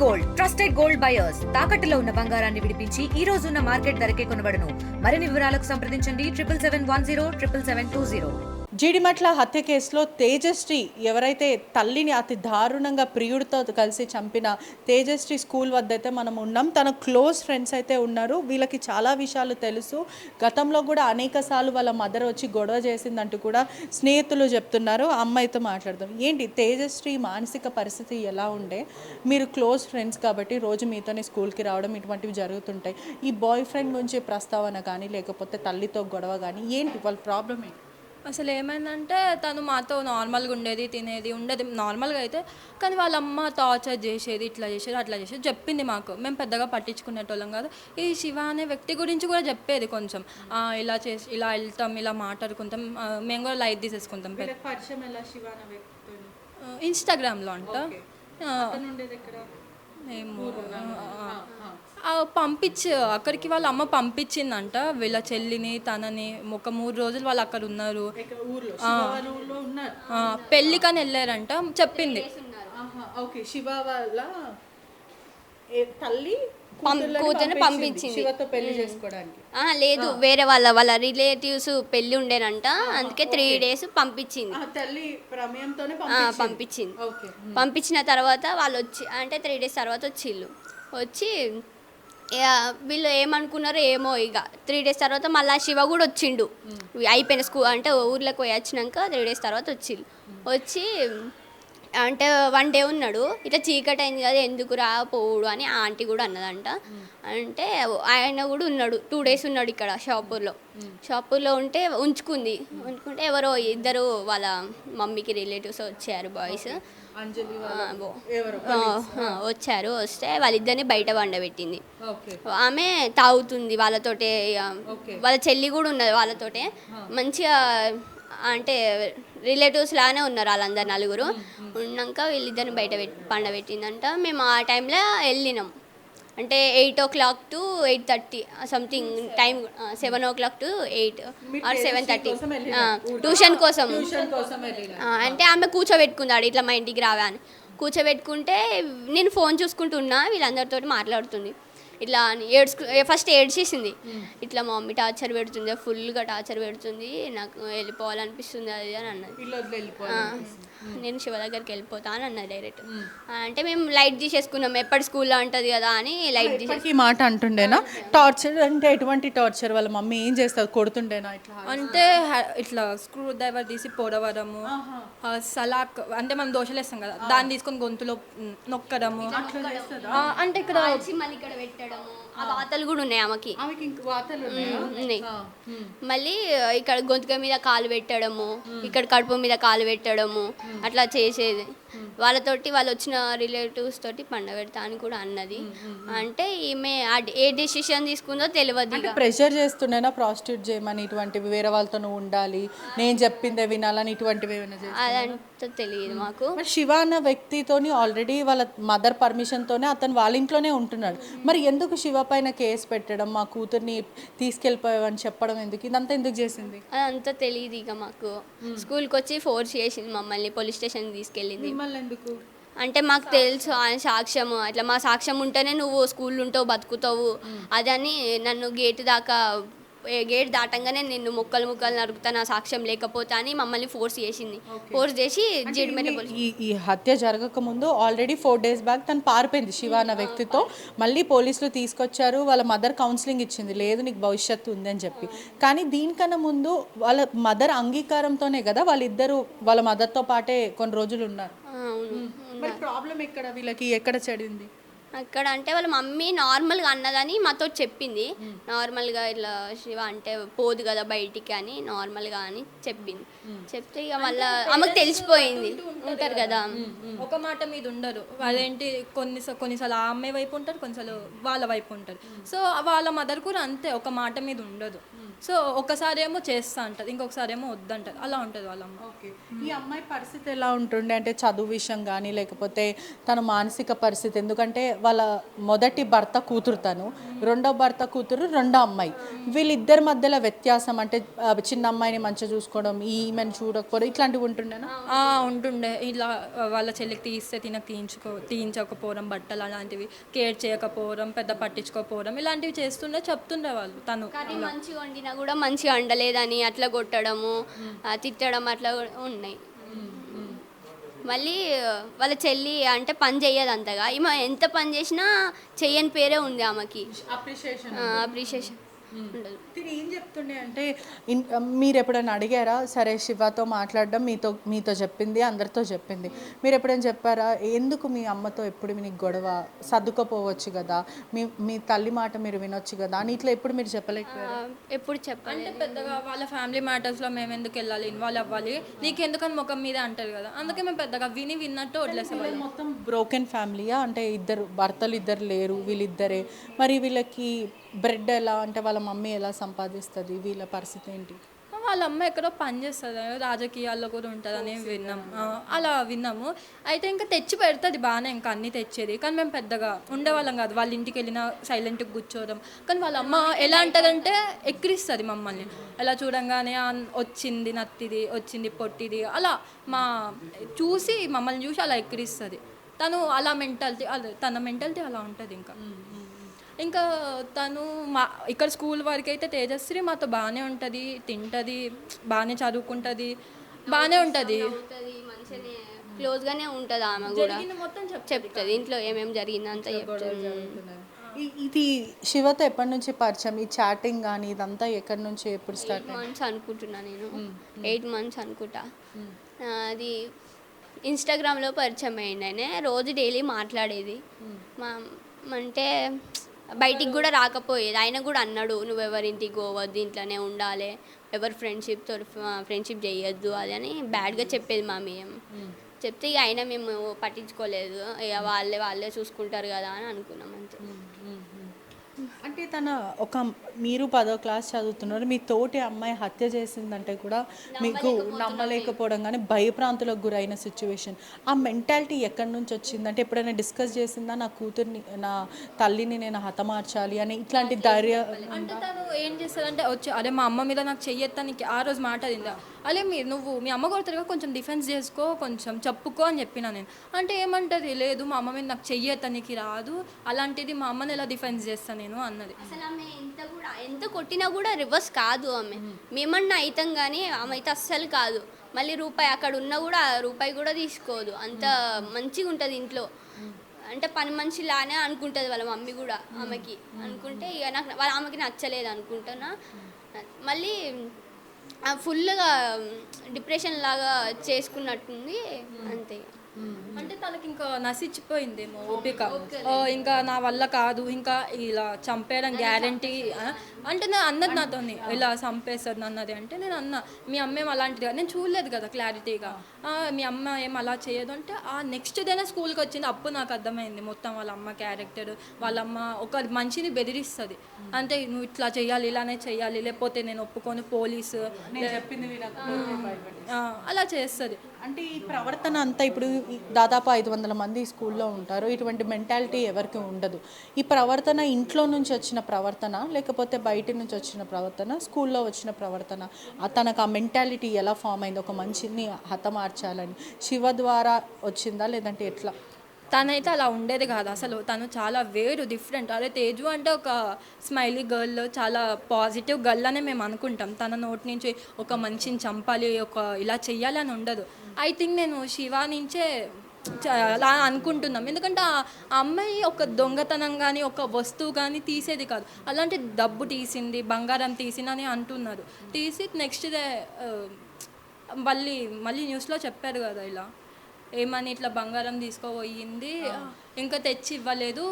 Gold trusted gold buyers తాకట్టులో ఉన్న బంగారాన్ని విడిపించి ఈ రోజు ఉన్న మార్కెట్ ధరకే కొనబడును. మరిన్ని వివరాలకు సంప్రదించండి 7771077720. జీడిమట్ల హత్య కేసులో తేజశ్రీ ఎవరైతే తల్లిని అతి దారుణంగా ప్రియుడితో కలిసి చంపిన తేజశ్రీ స్కూల్ వద్ద అయితే మనం ఉన్నాం. తన క్లోజ్ ఫ్రెండ్స్ అయితే ఉన్నారు. వీళ్ళకి చాలా విషయాలు తెలుసు. గతంలో కూడా అనేక సార్లు వాళ్ళ మదర్ వచ్చి గొడవ చేసిందంటూ కూడా స్నేహితులు చెప్తున్నారు. అమ్మాయితో మాట్లాడదాం. ఏంటి తేజశ్రీ మానసిక పరిస్థితి ఎలా ఉండే? మీరు క్లోజ్ ఫ్రెండ్స్ కాబట్టి రోజు మీతోనే స్కూల్కి రావడం ఇటువంటివి జరుగుతుంటాయి. ఈ బాయ్ ఫ్రెండ్ గురించి ప్రస్తావన కానీ లేకపోతే తల్లితో గొడవ కానీ ఏంటి వాళ్ళ ప్రాబ్లం ఏంటి? అసలు ఏమైందంటే తను మాతో నార్మల్గా ఉండేది, తినేది ఉండేది నార్మల్గా అయితే, కానీ వాళ్ళ అమ్మ టార్చర్ చేసేది, ఇట్లా చేసేది అట్లా చేసేది చెప్పింది మాకు. మేము పెద్దగా పట్టించుకునేటోళ్ళం కాదు. ఈ శివ అనే వ్యక్తి గురించి కూడా చెప్పేది కొంచెం, ఇలా చేసి ఇలా వెళ్తాం, ఇలా మాట్లాడుకుంటాం, మేము కూడా లైట్ తీసేసుకుంటాం. ఇన్స్టాగ్రామ్లో అంట మేము అక్కడికి వాళ్ళ అమ్మ పంపించిందంట వీళ్ళ చెల్లిని తనని. ఒక 3 రోజులు వాళ్ళు అక్కడ ఉన్నారు. పెళ్ళికని వెళ్ళారంట చెప్పింది. శివ వాళ్ళ తల్లి కూతురు పంపించింది శివతో పెళ్లి చేసుకోవడానికి. లేదు, వేరే వాళ్ళ రిలేటివ్స్ పెళ్లి ఉండేనంట, అందుకే 3 days పంపించింది. తల్లి ప్రమేయంతోనే పంపించింది. పంపించిన తర్వాత వాళ్ళు వచ్చి అంటే 3 days తర్వాత వచ్చి వీళ్ళు ఏమనుకున్నారో ఏమో. ఇక 3 days తర్వాత మళ్ళీ శివ కూడా వచ్చిండు. అయిపోయిన స్కూల్ అంటే ఊర్లోకి పోయి వచ్చినాక 3 days తర్వాత వచ్చి అంటే 1 day ఉన్నాడు. ఇట్లా చీకటి అయింది కదా ఎందుకు రా పోవుడు అని ఆంటీ కూడా అన్నదంట. అంటే ఆయన కూడా ఉన్నాడు 2 days ఉన్నాడు ఇక్కడ షాపూర్లో ఉంటే ఉంచుకుంటే ఎవరో ఇద్దరు వాళ్ళ మమ్మీకి రిలేటివ్స్ వచ్చారు, బాయ్స్ వచ్చారు. వస్తే వాళ్ళిద్దరిని బయట వండబెట్టింది. ఆమె తాగుతుంది వాళ్ళతోటే, వాళ్ళ చెల్లి కూడా ఉన్నది వాళ్ళతోటే. మంచిగా అంటే రిలేటివ్స్ లానే ఉన్నారు వాళ్ళందరు 4 ఉన్నాక వీళ్ళిద్దరిని బయట పండబెట్టిందంట. మేము ఆ టైంలో వెళ్ళినాం. అంటే 8 o'clock to 8:30 something time, 7 o'clock to 8 or 7:30 tuition కోసం. అంటే ఆమె కూర్చోబెట్టుకున్నాడు ఇట్లా మా ఇంటికి రావా అని. కూర్చోబెట్టుకుంటే నేను ఫోన్ చూసుకుంటున్నా, వీళ్ళందరితో మాట్లాడుతుంది. ఇట్లా ఫస్ట్ ఏడ్చేసింది. ఇట్లా మా మమ్మీ టార్చర్ పెడుతుంది, ఫుల్గా టార్చర్ పెడుతుంది, నాకు వెళ్ళిపోవాలనిపిస్తుంది అది అని అన్నది. నేను శివ దగ్గరికి వెళ్ళిపోతా అని అన్నది డైరెక్ట్. అంటే మేము లైట్ తీసేసుకున్నాం, ఎప్పటి స్కూల్లో ఉంటుంది కదా అని లైట్ తీసేసి. ఈ మాట అంటుండేనా? టార్చర్ అంటే ఎటువంటి టార్చర్? వాళ్ళ మమ్మీ ఏం చేస్తారు? కొడుతుండేనా? ఇట్లా అంటే ఇట్లా స్క్రూ డ్రైవర్ తీసి పొడవడము, సలాక్ అంటే మనం దోశలు వేస్తాం కదా దాన్ని తీసుకొని గొంతులో నొక్కడము, అంటే ఇక్కడ మళ్ళీ ఇక్కడ పెట్టడము. ఆ వాతలు కూడా ఉన్నాయి ఆమెకి. ఉన్నాయి. మళ్ళీ ఇక్కడ గొంతుక మీద కాలు పెట్టడము, ఇక్కడ కడుపు మీద కాలు పెట్టడము, అట్లా చేసేది. వాళ్ళతోటి వాళ్ళు వచ్చిన రిలేటివ్స్ తోటి పండబెడతా అని కూడా అన్నది. అంటే ఈమె ఏ డెసిషన్ తీసుకుందో తెలియదు. ప్రెషర్ చేస్తుండేనా ప్రాస్టిట్యూట్ చేయమని, ఇటువంటివి వేరే వాళ్ళతో ఉండాలి, నేను చెప్పిందే వినాలని, ఇటువంటివి అదంతా తెలియదు మాకు. శివ అన్న వ్యక్తితోని ఆల్రెడీ వాళ్ళ మదర్ పర్మిషన్తోనే అతను వాళ్ళ ఇంట్లోనే ఉంటున్నాడు. మరి ఎందుకు శివ పైన కేసు పెట్టడం, మా కూతుర్ని తీసుకెళ్ళిపోయావని చెప్పడం ఎందుకు? ఇదంతా ఎందుకు చేసింది? అదంతా తెలియదు. ఇక మాకు స్కూల్కి వచ్చి ఫోర్స్ చేసింది మమ్మల్ని, పోలీస్ స్టేషన్కి తీసుకెళ్ళింది. ఎందుకు అంటే మాకు తెలుసు ఆయన సాక్ష్యము, అట్లా మా సాక్ష్యం ఉంటేనే నువ్వు స్కూల్ ఉంటావు బతుకుతావు అదని నన్ను గేట్ దాటంగానే నిన్ను ముక్కలు నరుకుతా నా సాక్ష్యం లేకపోతే అని మమ్మల్ని ఫోర్స్ చేసి జీడిమెట్ల ఈ హత్య జరగక ముందు ఆల్రెడీ 4 days బ్యాక్ తను పారిపోయింది శివ అన్న వ్యక్తితో. మళ్ళీ పోలీసులు తీసుకొచ్చారు, వాళ్ళ మదర్ కౌన్సిలింగ్ ఇచ్చింది, లేదు నీకు భవిష్యత్తు ఉందని చెప్పి. కానీ దీనికన్నా ముందు వాళ్ళ మదర్ అంగీకారంతోనే కదా వాళ్ళిద్దరు వాళ్ళ మదర్తో పాటే కొన్ని రోజులు ఉన్నారు. మరి ప్రాబ్లం ఎక్కడ వీళ్ళకి, ఎక్కడ చెడింది? అక్కడ అంటే వాళ్ళ మమ్మీ నార్మల్గా అన్నదని మాతో చెప్పింది. నార్మల్గా ఇట్లా శివ అంటే పోదు కదా బయటికి అని నార్మల్గా అని చెప్పింది. చెప్తే ఇక మళ్ళీ ఆమెకు తెలిసిపోయింది, ఉంటారు కదా ఒక మాట మీద ఉండరు. అదేంటి కొన్నిసార్లు ఆ అమ్మాయి వైపు ఉంటారు, కొన్నిసార్లు వాళ్ళ వైపు ఉంటారు. సో వాళ్ళ మదర్ కూడా అంతే, ఒక మాట మీద ఉండదు. సో ఒకసారి ఏమో చేస్తా అంటది, ఇంకొకసారి ఏమో వద్దంటది, అలా ఉంటుంది వాళ్ళ అమ్మ. ఓకే. ఈ అమ్మాయి పరిస్థితి ఎలా ఉంటుండే అంటే చదువు విషయం కానీ లేకపోతే తన మానసిక పరిస్థితి, ఎందుకంటే వాళ్ళ మొదటి భర్త కూతురు తను, రెండో భర్త కూతురు రెండో అమ్మాయి, వీళ్ళిద్దరి మధ్యలో వ్యత్యాసం అంటే చిన్న అమ్మాయిని మంచిగా చూసుకోవడం, ఈమెను చూడకపోవడం ఇట్లాంటివి ఉంటుండేనా? ఉంటుండే. ఇలా వాళ్ళ చెల్లికి తీస్తే తీయించకపోవడం, బట్టలు అలాంటివి కేర్ చేయకపోవడం, పెద్ద పట్టించుకోకపోవడం, ఇలాంటివి చేస్తుండే, చెప్తుండే వాళ్ళు. తను కర్రీ మంచిగా వండినా కూడా మంచిగా వండలేదని అట్లా కొట్టడము, తిట్టడం అట్లా కూడా ఉన్నాయి. మళ్ళీ వాళ్ళ చెల్లి అంటే పని చెయ్యదు అంతగా, ఈమె ఎంత పని చేసినా చెయ్యని పేరే ఉంది ఆమెకి, అప్రిషియేషన్ ఉండదు. తిని ఏం చెప్తుండే అంటే మీరు ఎప్పుడైనా అడిగారా, సరే శివతో మాట్లాడడం మీతో చెప్పింది, అందరితో చెప్పింది, మీరు ఎప్పుడైనా చెప్పారా ఎందుకు మీ అమ్మతో ఎప్పుడు మీకు గొడవ, సర్దుకోపోవచ్చు కదా, మీ తల్లి మాట మీరు వినొచ్చు కదా అని ఇట్లా ఎప్పుడు మీరు చెప్పలేకపోయారా? ఎప్పుడు చెప్పండి అంటే పెద్దగా వాళ్ళ ఫ్యామిలీ మ్యాటర్స్లో మేము ఎందుకు వెళ్ళాలి, ఇన్వాల్వ్ అవ్వాలి, నీకెందుకని ముఖం మీద అంటారు కదా, అందుకే మేము పెద్దగా విన్నట్టు వదిలేసేవాళ్ళం. మొత్తం బ్రోకెన్ ఫ్యామిలీయా అంటే భర్తలు ఇద్దరు లేరు, వీళ్ళిద్దరే, మరి వీళ్ళకి బ్రెడ్ ఎలా అంటే వాళ్ళ మమ్మీ ఎలా సంపాదిస్తుంది, వీళ్ళ పరిస్థితి ఏంటి? వాళ్ళ అమ్మ ఎక్కడో పని చేస్తుంది, రాజకీయాల్లో కూడా ఉంటుందని అలా విన్నాము. అయితే ఇంకా తెచ్చి పెడుతుంది బాగానే, ఇంకా అన్నీ తెచ్చేది, కానీ మేము పెద్దగా ఉండేవాళ్ళం కాదు. వాళ్ళ ఇంటికి వెళ్ళినా సైలెంట్గా కూర్చోవడం, కానీ వాళ్ళ అమ్మ ఎలా అంటుందంటే ఎక్కిరిస్తుంది మమ్మల్ని. ఎలా చూడంగానే వచ్చింది నత్తిది, వచ్చింది పొట్టిది, అలా చూసి మమ్మల్ని చూసి అలా ఎక్కిరిస్తుంది. తను అలా తన మెంటాలిటీ అలా ఉంటుంది. ఇంకా తను ఇక్కడ స్కూల్ వరకు అయితే తేజశ్రీ మాతో బాగానే ఉంటుంది, తింటుంది, బాగానే చదువుకుంటుంది, బాగానే ఉంటుంది, మంచిగానే క్లోజ్గానే ఉంటుంది. ఆమె కూడా మొత్తం చెప్తుంది ఇంట్లో ఏమేమి జరిగిందంతా చెప్తుంది. ఇది శివతో ఎప్పటి నుంచి పరిచయం, ఈ చాటింగ్ కానీ ఇదంతా ఎక్కడి నుంచి ఎప్పుడు స్టార్ట్? 8 months అనుకుంటున్నా నేను, 8 months అనుకుంటా. అది ఇన్స్టాగ్రామ్లో పరిచయం అయ్యింది. ఆయన రోజు డైలీ మాట్లాడేది, అంటే బయటికి కూడా రాకపోయేది. ఆయన కూడా అన్నాడు, నువ్వు ఎవరింటికి పోవద్దు, ఇంట్లోనే ఉండాలి, ఎవరు ఫ్రెండ్షిప్ చేయొద్దు అది అని బ్యాడ్గా చెప్పేది మా మేము. చెప్తే ఇక అయినా మేము పట్టించుకోలేదు, ఇక వాళ్ళే చూసుకుంటారు కదా అని అనుకున్నాం అంతే. అంటే మీరు 10వ క్లాస్ చదువుతున్నారు, మీ తోటి అమ్మాయి హత్య చేసిందంటే కూడా మీకు నమ్మలేకపోవడం కానీ భయప్రాంతులకు గురైన సిచ్యువేషన్, ఆ మెంటాలిటీ ఎక్కడి నుంచి వచ్చిందంటే ఎప్పుడైనా డిస్కస్ చేసిందా, నా కూతుర్ని నా తల్లిని నేను హతమార్చాలి అని ఇట్లాంటి ధైర్యం? అంటే తను ఏం చేస్తుందంటే అదే మా అమ్మ మీద నాకు చెయ్యొత్తానికి ఆ రోజు మాట తిందా, అదే నువ్వు మీ అమ్మ కొడతారుగా కొంచెం డిఫెన్స్ చేసుకో, కొంచెం చెప్పుకో అని చెప్పినా నేను. అంటే ఏమంటది, లేదు మా అమ్మ మీద నాకు చెయ్యొత్తానికి రాదు, అలాంటిది మా అమ్మని ఎలా డిఫెన్స్ చేస్తాను నేను అన్నది. అసలు ఆమె ఎంత కొట్టినా కూడా రివర్స్ కాదు, ఆమె మేమన్నా అవుతాం కానీ ఆమె అయితే అస్సలు కాదు. మళ్ళీ రూపాయి అక్కడ ఉన్నా కూడా రూపాయి కూడా తీసుకోదు, అంత మంచిగా ఉంటుంది ఇంట్లో. అంటే పని మనిషి లానే అనుకుంటుంది వాళ్ళ మమ్మీ కూడా ఆమెకి. అనుకుంటే ఇక ఆమెకి నచ్చలేదు అనుకుంటున్నా. మళ్ళీ ఫుల్గా డిప్రెషన్ లాగా చేసుకున్నట్టుంది అంతే. అంటే తనకి ఇంకా నశించిపోయిందేమో ఓపిక, ఇంకా నా వల్ల కాదు, ఇంకా ఇలా చంపేయడం గ్యారంటీ అంటే నేను అన్నది నాతోని, ఇలా చంపేస్తుంది అన్నది. అంటే నేను అన్న, మీ అమ్మ ఏం అలాంటిది నేను చూడలేదు కదా క్లారిటీగా, మీ అమ్మ ఏం అలా చేయదు అంటే ఆ నెక్స్ట్ డేనే స్కూల్కి వచ్చింది. అప్పుడు నాకు అర్థమైంది మొత్తం వాళ్ళ అమ్మ క్యారెక్టర్. వాళ్ళ అమ్మ ఒక మనిషిని బెదిరిస్తుంది, అంటే నువ్వు ఇట్లా చేయాలి, ఇలానే చేయాలి, లేకపోతే నేను ఒప్పుకొని పోలీసు అలా చేస్తుంది. అంటే ఈ ప్రవర్తన అంతా ఇప్పుడు దాదాపు 500 మంది స్కూల్లో ఉంటారు, ఇటువంటి మెంటాలిటీ ఎవరికి ఉండదు. ఈ ప్రవర్తన ఇంట్లో నుంచి వచ్చిన ప్రవర్తన లేకపోతే బయట నుంచి వచ్చిన ప్రవర్తన, స్కూల్లో వచ్చిన ప్రవర్తన, తనకు ఆ మెంటాలిటీ ఎలా ఫామ్ అయింది, ఒక మనిషిని హతమార్చాలని శివ ద్వారా వచ్చిందా లేదంటే ఎట్లా? తనైతే అలా ఉండేది కాదు అసలు, తను చాలా వేరు, డిఫరెంట్. అదే తేజు అంటే ఒక స్మైలీ గర్ల్, చాలా పాజిటివ్ గర్ల్ అనే మేము అనుకుంటాం. తన నోటి నుంచి ఒక మనిషిని చంపాలి, ఒక ఇలా చెయ్యాలి అని ఉండదు. ఐ థింక్ నేను శివ నుంచే అలా అనుకుంటున్నాం, ఎందుకంటే ఆ అమ్మాయి ఒక దొంగతనం కానీ ఒక వస్తువు కానీ తీసేది కాదు, అలాంటి డబ్బు తీసింది, బంగారం తీసిందని అంటున్నారు. తీసి నెక్స్ట్ డే మళ్ళీ న్యూస్లో చెప్పారు కదా, ఇలా ఏమని ఇట్లా బంగారం తీసుకోపోయింది, ఇంకా తెచ్చి ఇవ్వలేదు,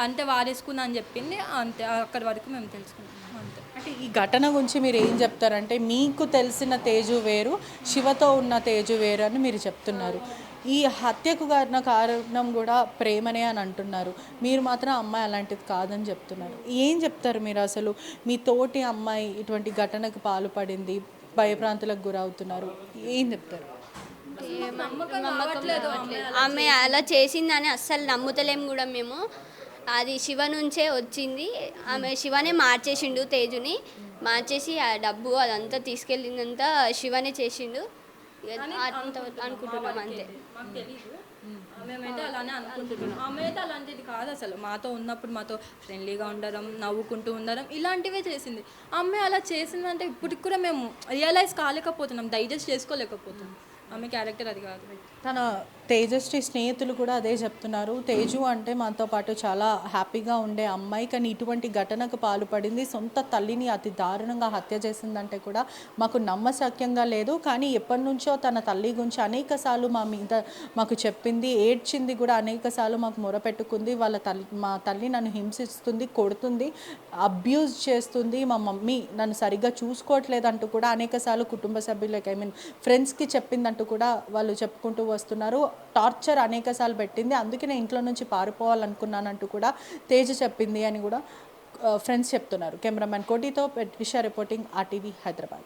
అంటే వారేసుకున్నా అని చెప్పింది. అంతే, అక్కడి వరకు మేము తెలుసుకున్నాం అంతే. అంటే ఈ ఘటన గురించి మీరు ఏం చెప్తారంటే, మీకు తెలిసిన తేజు వేరు, శివతో ఉన్న తేజు వేరు అని మీరు చెప్తున్నారు. ఈ హత్యకు కారణం కూడా ప్రేమనే అని అంటున్నారు. మీరు మాత్రం అమ్మాయి అలాంటిది కాదని చెప్తున్నారు. ఏం చెప్తారు మీరు అసలు? మీ తోటి అమ్మాయి ఇటువంటి ఘటనకు పాల్పడింది, భయభ్రాంతులకు గురవుతున్నారు, ఏం చెప్తారు? ఆమె అలా చేసిందని అస్సలు నమ్ముతలేం కూడా మేము. అది శివ నుంచే వచ్చింది. ఆమె శివనే మార్చేసిండు, తేజుని మార్చేసి ఆ డబ్బు అదంతా తీసుకెళ్ళిందంతా శివనే చేసిండు. అంత అనుకుంటున్నాం అంతే. మేమైతే అలానే అనుకుంటున్నాం. ఆమె అయితే అలాంటిది కాదు అసలు. మాతో ఉన్నప్పుడు మాతో ఫ్రెండ్లీగా ఉండడం, నవ్వుకుంటూ ఉండడం ఇలాంటివే చేసింది. ఆమె అలా చేసిందంటే ఇప్పటికి కూడా మేము రియలైజ్ కాలేకపోతున్నాం, డైజెస్ట్ చేసుకోలేకపోతున్నాం. ఆమె క్యారెక్టర్ అది కాదు. తన తేజశ్రీ స్నేహితులు కూడా అదే చెప్తున్నారు. తేజు అంటే మాతో పాటు చాలా హ్యాపీగా ఉండే అమ్మాయి, కానీ ఇటువంటి ఘటనకు పాల్పడింది, సొంత తల్లిని అతి దారుణంగా హత్య చేసిందంటే కూడా మాకు నమ్మశక్యంగా లేదు. కానీ ఎప్పటి నుంచో తన తల్లి గురించి అనేకసార్లు మా మీద మాకు చెప్పింది, ఏడ్చింది కూడా, అనేకసార్లు మాకు మొరపెట్టుకుంది. మా తల్లి నన్ను హింసిస్తుంది, కొడుతుంది, అబ్యూజ్ చేస్తుంది, మా మమ్మీ నన్ను సరిగ్గా చూసుకోవట్లేదంటూ కూడా అనేకసార్లు కుటుంబ సభ్యులకి ఫ్రెండ్స్కి చెప్పిందంటూ కూడా వాళ్ళు చెప్పుకుంటూ వస్తున్నారు. టార్చర్ అనేకసార్లు పెట్టింది, అందుకే నేను ఇంట్లో నుంచి పారిపోవాలనుకున్నానంటూ కూడా తేజ చెప్పింది అని కూడా ఫ్రెండ్స్ చెప్తున్నారు. కెమెరామెన్ కోటితో విషయ reporting, RTV Hyderabad.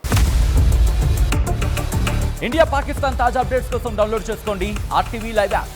India Pakistan తాజా అప్డేట్స్ కోసం డౌన్లోడ్ చేసుకోండి RTV లైవ్ యాప్.